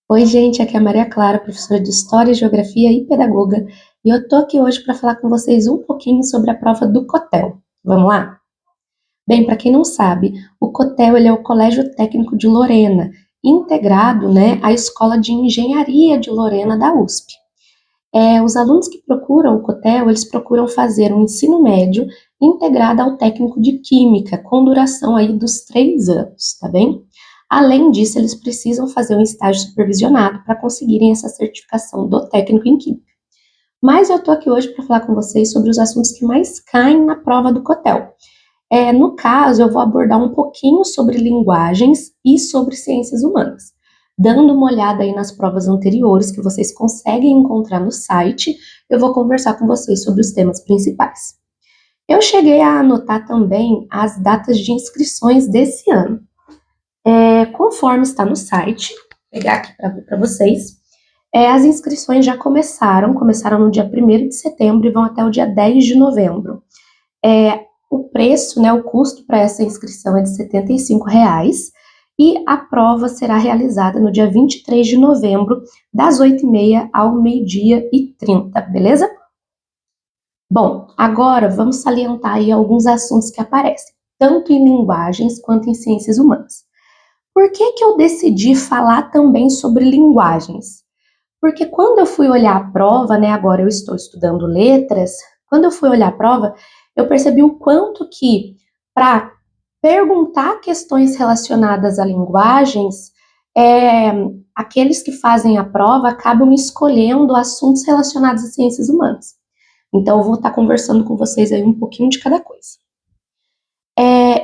Oi, gente, aqui é a Maria Clara, professora de História, Geografia e Pedagoga, e eu tô aqui hoje para falar com vocês um pouquinho sobre a prova do COTEL. Vamos lá? Bem, para quem não sabe, o COTEL ele é o Colégio Técnico de Lorena, integrado, à Escola de Engenharia de Lorena da USP. Os alunos que procuram o COTEL, eles procuram fazer um ensino médio integrado ao técnico de Química, com duração aí dos 3 anos, tá bem? Além disso, eles precisam fazer um estágio supervisionado para conseguirem essa certificação do técnico em Química. Mas eu tô aqui hoje para falar com vocês sobre os assuntos que mais caem na prova do COTEL. No caso, eu vou abordar um pouquinho sobre linguagens e sobre ciências humanas, dando uma olhada aí nas provas anteriores que vocês conseguem encontrar no site. Eu vou conversar com vocês sobre os temas principais. Eu cheguei a anotar também as datas de inscrições desse ano. Conforme está no site, vou pegar aqui para vocês, as inscrições já começaram no dia 1º de setembro e vão até o dia 10 de novembro. O preço, o custo para essa inscrição é de R$ 75,00 e a prova será realizada no dia 23 de novembro, das 8h30 ao 12h30, beleza? Bom, agora vamos salientar aí alguns assuntos que aparecem, tanto em linguagens quanto em ciências humanas. Por que eu decidi falar também sobre linguagens? Porque quando eu fui olhar a prova, agora eu estou estudando letras, quando eu fui olhar a prova, eu percebi o quanto que, para perguntar questões relacionadas a linguagens, aqueles que fazem a prova acabam escolhendo assuntos relacionados a ciências humanas. Então, eu vou estar conversando com vocês aí um pouquinho de cada coisa.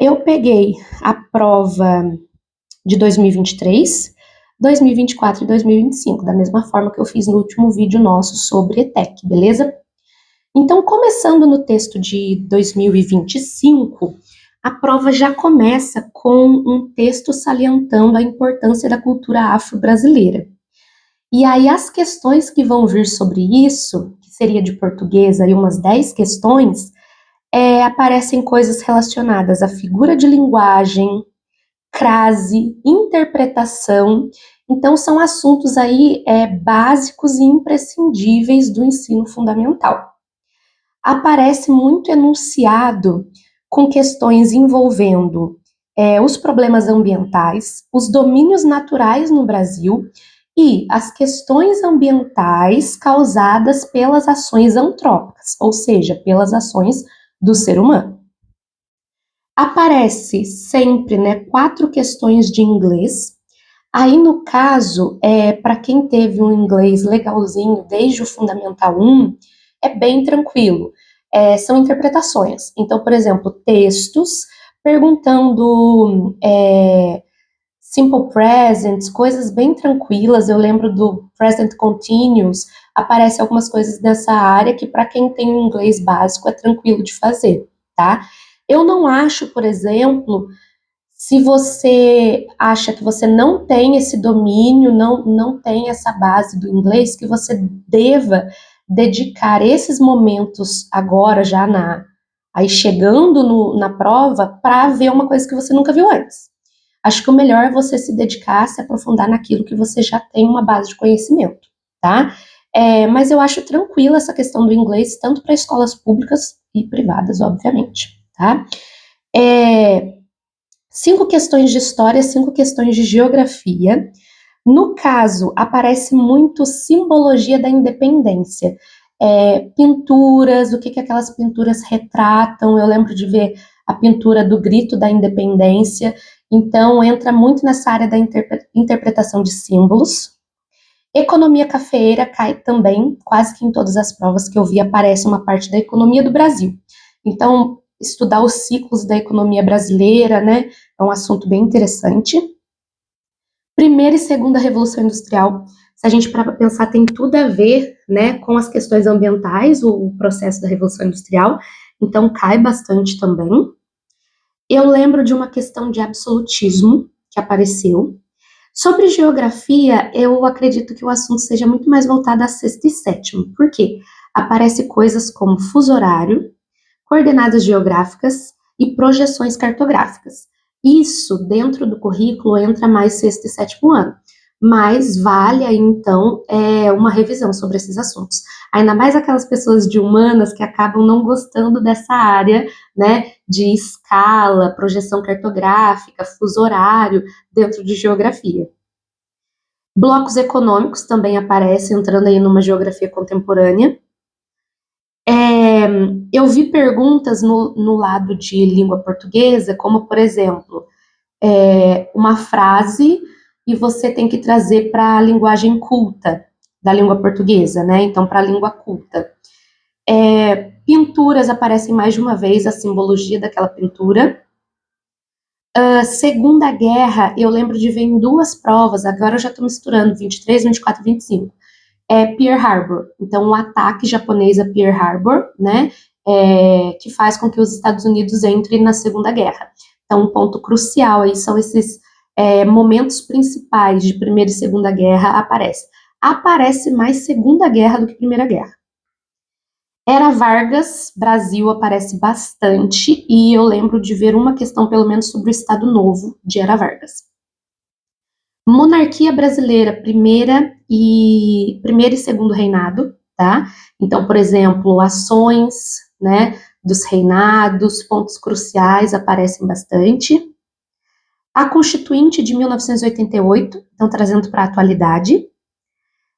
Eu peguei a prova de 2023, 2024 e 2025, da mesma forma que eu fiz no último vídeo nosso sobre ETEC, beleza? Então, começando no texto de 2025, a prova já começa com um texto salientando a importância da cultura afro-brasileira. E aí as questões que vão vir sobre isso, que seria de português aí umas 10 questões, aparecem coisas relacionadas à figura de linguagem, crase, interpretação. Então, são assuntos aí básicos e imprescindíveis do ensino fundamental. Aparece muito enunciado com questões envolvendo os problemas ambientais, os domínios naturais no Brasil e as questões ambientais causadas pelas ações antrópicas, ou seja, pelas ações do ser humano. Aparece sempre 4 questões de inglês. Aí, no caso, para quem teve um inglês legalzinho desde o Fundamental 1, é bem tranquilo. São interpretações. Então, por exemplo, textos perguntando simple present, coisas bem tranquilas. Eu lembro do present continuous, aparece algumas coisas dessa área que para quem tem um inglês básico é tranquilo de fazer, tá? Eu não acho, por exemplo, se você acha que você não tem esse domínio, não tem essa base do inglês, que você deva dedicar esses momentos agora, já aí chegando na prova, para ver uma coisa que você nunca viu antes. Acho que o melhor é você se dedicar, se aprofundar naquilo que você já tem uma base de conhecimento, tá? Mas eu acho tranquila essa questão do inglês, tanto para escolas públicas e privadas, obviamente, tá? 5 questões de história, 5 questões de geografia. No caso, aparece muito simbologia da independência. Pinturas, o que aquelas pinturas retratam. Eu lembro de ver a pintura do Grito da Independência. Então, entra muito nessa área da interpretação de símbolos. Economia cafeeira cai também, quase que em todas as provas que eu vi aparece uma parte da economia do Brasil. Então, estudar os ciclos da economia brasileira, é um assunto bem interessante. Primeira e segunda Revolução Industrial, se a gente parar para pensar, tem tudo a ver, com as questões ambientais, o processo da Revolução Industrial, então cai bastante também. Eu lembro de uma questão de absolutismo que apareceu. Sobre geografia, eu acredito que o assunto seja muito mais voltado a sexto e sétimo. Por quê? Aparece coisas como fuso horário, coordenadas geográficas e projeções cartográficas. Isso, dentro do currículo, entra mais sexto e sétimo ano. mas vale aí, então, uma revisão sobre esses assuntos. Ainda mais aquelas pessoas de humanas que acabam não gostando dessa área, né, de escala, projeção cartográfica, fuso horário, dentro de geografia. Blocos econômicos também aparecem, entrando aí numa geografia contemporânea. Eu vi perguntas no lado de língua portuguesa, como, por exemplo, uma frase e você tem que trazer para a linguagem culta da língua portuguesa, né? Então, para a língua culta. Pinturas aparecem mais de uma vez, a simbologia daquela pintura. Segunda Guerra, eu lembro de ver em duas provas, agora eu já estou misturando, 23, 24 e 25. Pearl Harbor, então o ataque japonês a Pearl Harbor, né, que faz com que os Estados Unidos entrem na Segunda Guerra. Então, um ponto crucial aí são esses momentos principais de Primeira e Segunda Guerra aparecem. Aparece mais Segunda Guerra do que Primeira Guerra. Era Vargas, Brasil, aparece bastante, e eu lembro de ver uma questão, pelo menos, sobre o Estado Novo de Era Vargas. Monarquia brasileira, primeiro e segundo reinado, tá? Então, por exemplo, ações, né, dos reinados, pontos cruciais aparecem bastante. A Constituinte de 1988, então trazendo para a atualidade.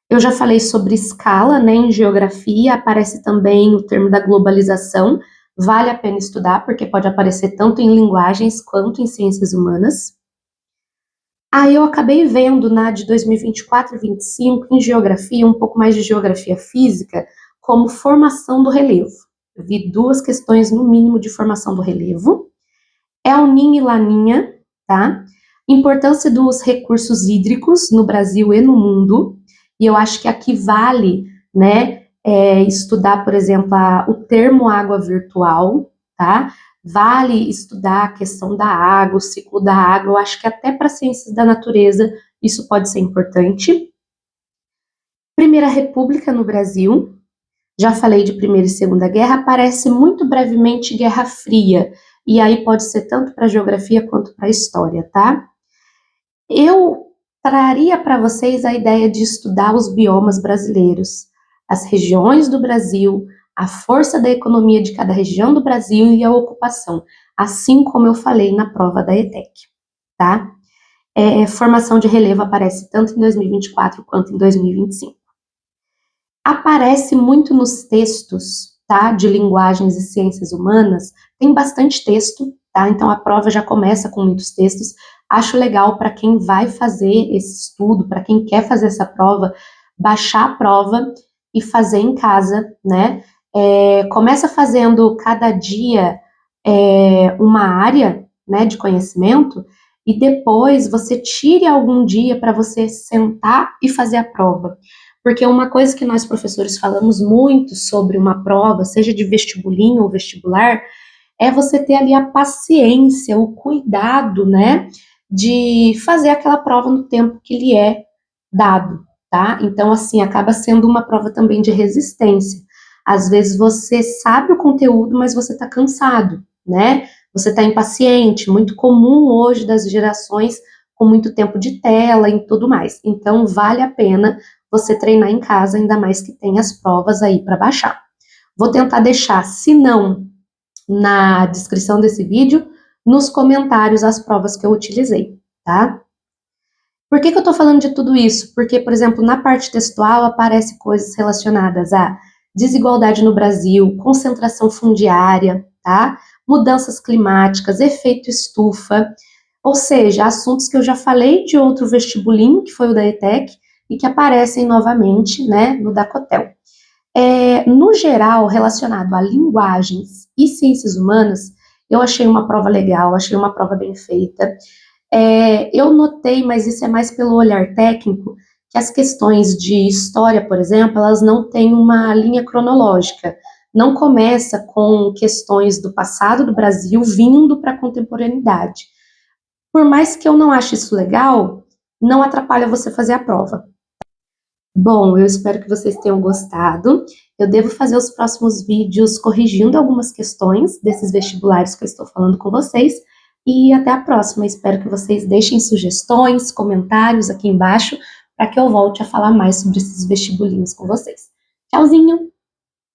Eu já falei sobre escala, né, em geografia, aparece também o termo da globalização, vale a pena estudar, porque pode aparecer tanto em linguagens quanto em ciências humanas. Aí eu acabei vendo na de 2024 e 2025, em geografia, um pouco mais de geografia física, como formação do relevo. Eu vi duas questões, no mínimo, de formação do relevo. El Niño e Laninha, tá? Importância dos recursos hídricos no Brasil e no mundo. E eu acho que aqui vale, né, estudar, por exemplo, o termo água virtual, tá? Vale estudar a questão da água, o ciclo da água. Eu acho que até para ciências da natureza isso pode ser importante. Primeira República no Brasil. Já falei de Primeira e Segunda Guerra. Aparece muito brevemente Guerra Fria. E aí pode ser tanto para geografia quanto para história, tá? Eu traria para vocês a ideia de estudar os biomas brasileiros, as regiões do Brasil, a força da economia de cada região do Brasil e a ocupação, assim como eu falei na prova da ETEC, tá? Formação de relevo aparece tanto em 2024 quanto em 2025. Aparece muito nos textos, tá, de linguagens e ciências humanas, tem bastante texto, tá? Então a prova já começa com muitos textos. Acho legal para quem vai fazer esse estudo, para quem quer fazer essa prova, baixar a prova e fazer em casa, né? Começa fazendo cada dia uma área, né, de conhecimento, e depois você tire algum dia para você sentar e fazer a prova. Porque uma coisa que nós professores falamos muito sobre uma prova, seja de vestibulinho ou vestibular, é você ter ali a paciência, o cuidado, né, de fazer aquela prova no tempo que lhe é dado, tá? Então, assim, acaba sendo uma prova também de resistência. Às vezes você sabe o conteúdo, mas você está cansado, né? Você está impaciente, muito comum hoje das gerações com muito tempo de tela e tudo mais. Então, vale a pena você treinar em casa, ainda mais que tem as provas aí para baixar. Vou tentar deixar, se não na descrição desse vídeo, nos comentários as provas que eu utilizei, tá? Por que eu tô falando de tudo isso? Porque, por exemplo, na parte textual aparece coisas relacionadas a desigualdade no Brasil, concentração fundiária, tá? Mudanças climáticas, efeito estufa, ou seja, assuntos que eu já falei de outro vestibulinho, que foi o da ETEC, e que aparecem novamente, né, no da COTEL. No geral, relacionado a linguagens e ciências humanas, eu achei uma prova legal, achei uma prova bem feita. Eu notei, mas isso é mais pelo olhar técnico, que as questões de história, por exemplo, elas não têm uma linha cronológica. Não começa com questões do passado do Brasil vindo para a contemporaneidade. Por mais que eu não ache isso legal, não atrapalha você fazer a prova. Bom, eu espero que vocês tenham gostado. Eu devo fazer os próximos vídeos corrigindo algumas questões desses vestibulares que eu estou falando com vocês. E até a próxima. Espero que vocês deixem sugestões, comentários aqui embaixo, para que eu volte a falar mais sobre esses vestibulinhos com vocês. Tchauzinho!